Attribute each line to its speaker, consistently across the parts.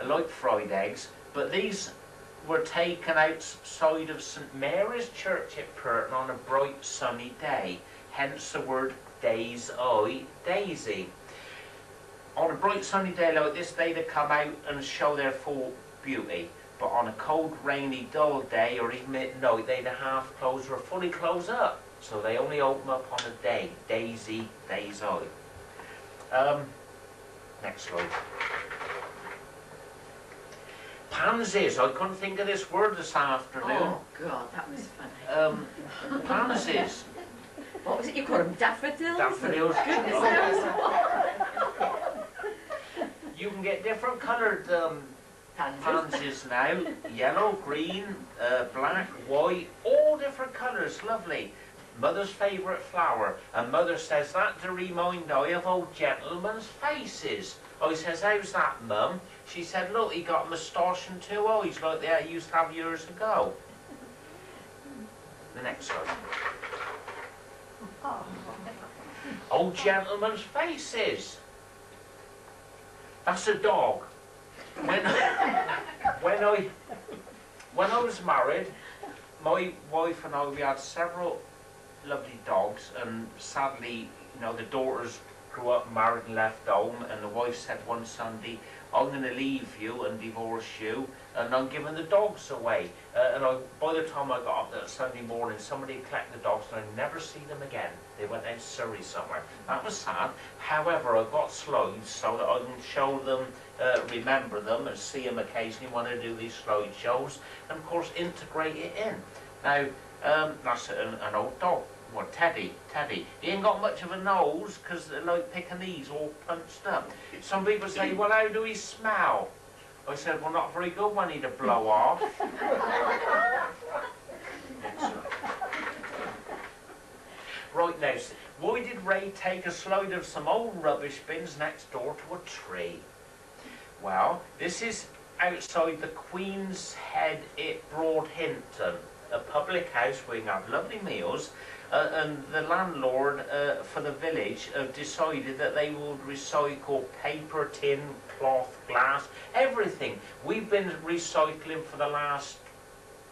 Speaker 1: I like fried eggs, but these were taken outside of St Mary's Church at Purton on a bright sunny day, hence the word day's eye, daisy. On a bright sunny day like this, they'd come out and show their full beauty, but on a cold, rainy, dull day, or even midnight, they'd half close or fully close up, so they only open up on a day, daisy, day's eye. Next slide. Pansies. I couldn't think of this word this afternoon.
Speaker 2: Oh God, that was funny.
Speaker 1: Pansies.
Speaker 2: What was it you called them? Daffodils?
Speaker 1: Daffodils.
Speaker 2: Goodness knows what.
Speaker 1: You can get different coloured pansies now. Yellow, green, black, white, all different colours. Lovely. Mother's favourite flower. And Mother says that to remind I of old gentlemen's faces. I says, how's that, Mum? She said, look, he got a moustache and 2 eyes like they used to have years ago. The next one. Old gentlemen's faces. That's a dog. When I was married, my wife and I, we had several lovely dogs, and sadly, you know, the daughters grew up married and left home, and the wife said one Sunday, I'm going to leave you and divorce you, and I'm giving the dogs away. And by the time I got up that Sunday morning, somebody collected the dogs, and I never see them again. They went down Surrey somewhere. That was sad. However, I got slides so that I can show them, remember them, and see them occasionally when I do these slide shows, and of course integrate it in. Now, that's an old dog. Well, Teddy. He ain't got much of a nose because they're like Pekingese all punched up. Some people say, well, how do he smell? I said, well, not very good when he'd a blow off. Right now, why did Ray take a slide of some old rubbish bins next door to a tree? Well, this is outside the Queen's Head at Broadhinton, a public house where you can have lovely meals, and the landlord for the village have decided that they would recycle paper, tin, cloth, glass, everything. We've been recycling for the last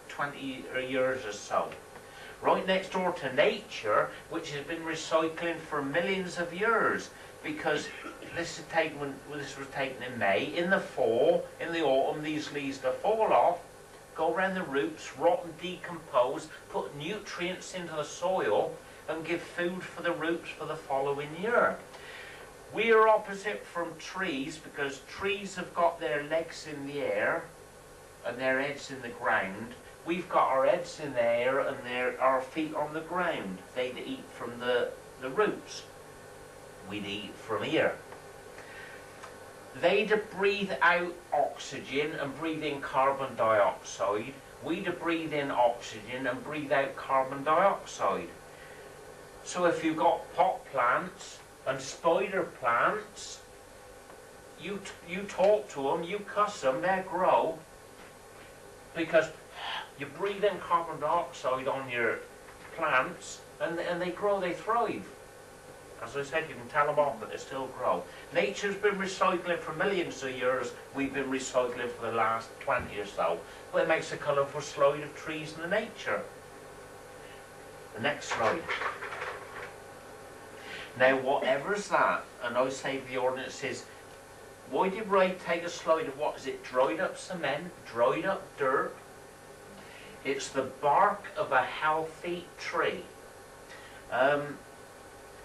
Speaker 1: 20 years or so. Right next door to nature, which has been recycling for millions of years, because this was taken in May. In the fall, in the autumn, these leaves that fall off, go around the roots, rot and decompose, put nutrients into the soil, and give food for the roots for the following year. We are opposite from trees because trees have got their legs in the air and their heads in the ground. We've got our heads in the air and our feet on the ground. They'd eat from the roots. We'd eat from here. They'd breathe out oxygen and breathe in carbon dioxide. We'd breathe in oxygen and breathe out carbon dioxide. So if you've got pot plants and spider plants, you talk to them, you cuss them, they grow, because you breathe in carbon dioxide on your plants and they grow, they thrive. As I said, you can tell them off, but they still grow. Nature's been recycling for millions of years. We've been recycling for the last 20 or so. But it makes a colourful slide of trees in the nature. The next slide. Now, whatever's that, and I say to the audience is, why did Ray take a slide of what is it? Dried up cement, dried up dirt. It's the bark of a healthy tree.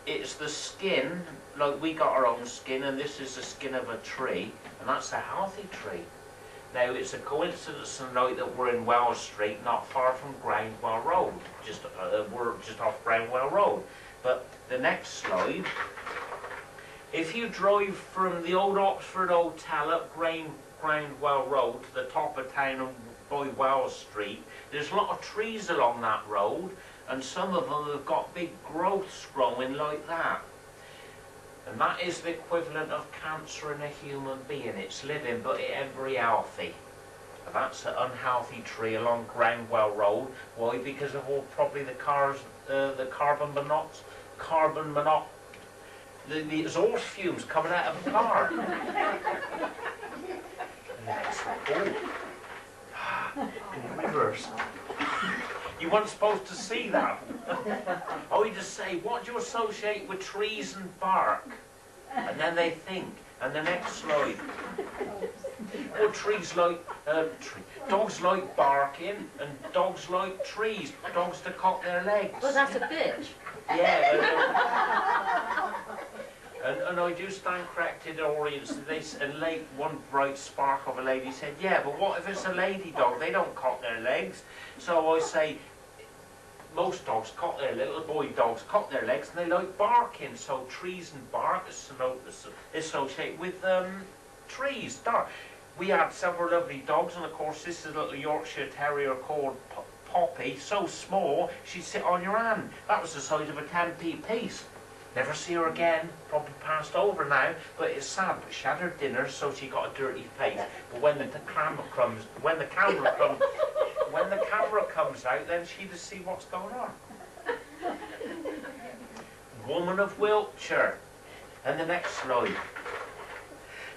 Speaker 1: It's the skin, like we got our own skin, and this is the skin of a tree, and that's a healthy tree. Now, it's a coincidence tonight that we're in Wells Street, not far from Groundwell Road. We're just off Groundwell Road. But the next slide, if you drive from the old Oxford Hotel up Groundwell Road to the top of town and by Wells Street, there's a lot of trees along that road, and some of them have got big growths growing like that. And that is the equivalent of cancer in a human being. It's living, but it ain't very healthy. And that's an unhealthy tree along Groundwell Road. Why? Because of all probably the cars, the carbon monoxide, the exhaust fumes coming out of the car. Oh. In reverse. You weren't supposed to see that. I just say, what do you associate with trees and bark? And then they think. And the next slide. Well, dogs like barking, and dogs like trees. Dogs to cock their legs.
Speaker 2: Well, that's a bitch.
Speaker 1: Yeah. And I do stand corrected audience. And one bright spark of a lady said, yeah, but what if it's a lady dog? They don't cock their legs. So I say, most dogs cock their little boy dogs cock their legs, and they like barking. So trees and bark associate with trees. We had several lovely dogs, and of course this is a little Yorkshire Terrier called Poppy, so small she'd sit on your hand. That was the size of a 10p piece. Never see her again, probably passed over now, but it's sad. But she had her dinner, so she got a dirty face. But when the camera comes out, then she'd see what's going on. Woman of Wiltshire. And the next slide.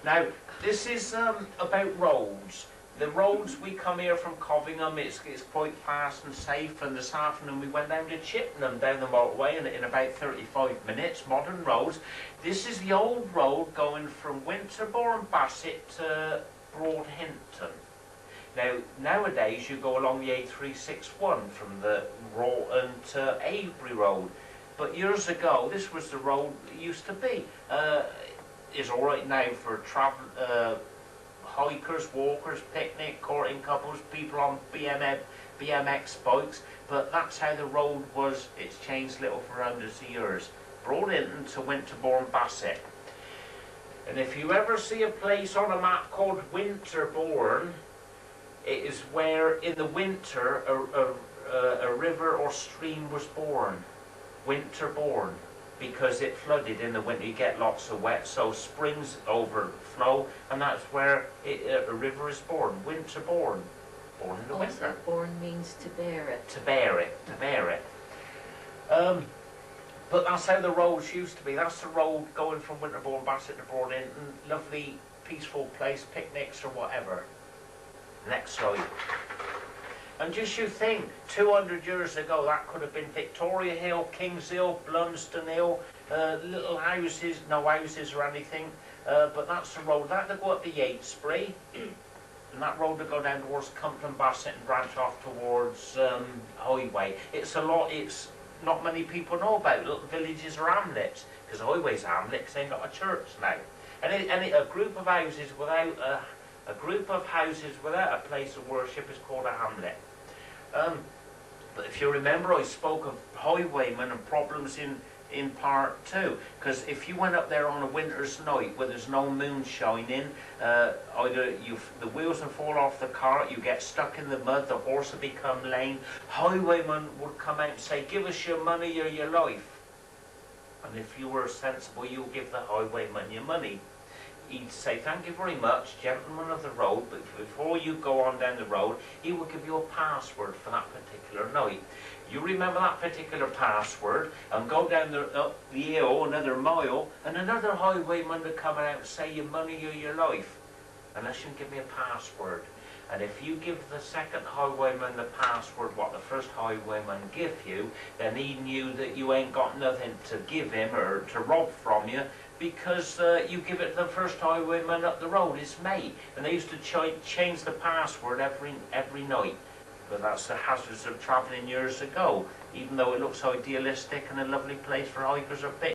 Speaker 1: Now, this is about roads. The roads, we come here from Covingham, it's quite fast and safe, and this afternoon we went down to Chippenham, down the motorway, in about 35 minutes, modern roads. This is the old road going from Winterbourne Bassett to Broadhinton. Now, nowadays you go along the A361 from the Rawton to Avebury Road, but years ago this was the road it used to be. It's alright now for travel, hikers, walkers, picnic, courting couples, people on BMX bikes, but that's how the road was. It's changed little for hundreds of years. Broadhinton to Winterbourne Bassett. And if you ever see a place on a map called Winterbourne, it is where in the winter a river or stream was born. Winterbourne. Because it flooded in the winter, you get lots of wet, so springs overflow, and that's where a river is born. Winterbourne, born in the winter.
Speaker 2: Born means to bear it.
Speaker 1: To bear it. But that's how the roads used to be. That's the road going from Winterbourne Bassett to Broadhinton. Lovely, peaceful place, picnics or whatever. Next slide. And just you think, 200 years ago, that could have been Victoria Hill, Kings Hill, Blunston Hill, little houses, no houses or anything, but that's the road. That would go up the Yatesbury, and that road would go down towards Compton Bassett and branch off towards Highway. It's not many people know about little villages or hamlets, because Highway's a hamlet, because they've got a church now. And a group of houses without a place of worship is called a hamlet. But if you remember, I spoke of highwaymen and problems in part 2, because if you went up there on a winter's night where there's no moon shining, either the wheels will fall off the cart, you get stuck in the mud, the horse will become lame. Highwaymen would come out and say, give us your money or your life. And if you were sensible, you would give the highwayman your money. He'd say, thank you very much, gentleman of the road, but before you go on down the road, he will give you a password for that particular night. You remember that particular password, and go down up the hill another mile, and another highwayman will come out and say your money or your life, unless you can give me a password. And if you give the second highwayman the password, what the first highwayman give you, then he knew that you ain't got nothing to give him or to rob from you, because you give it to the first highwayman up the road, his mate. And they used to change the password every night. But that's the hazards of travelling years ago, even though it looks idealistic and a lovely place for hikers or picnics.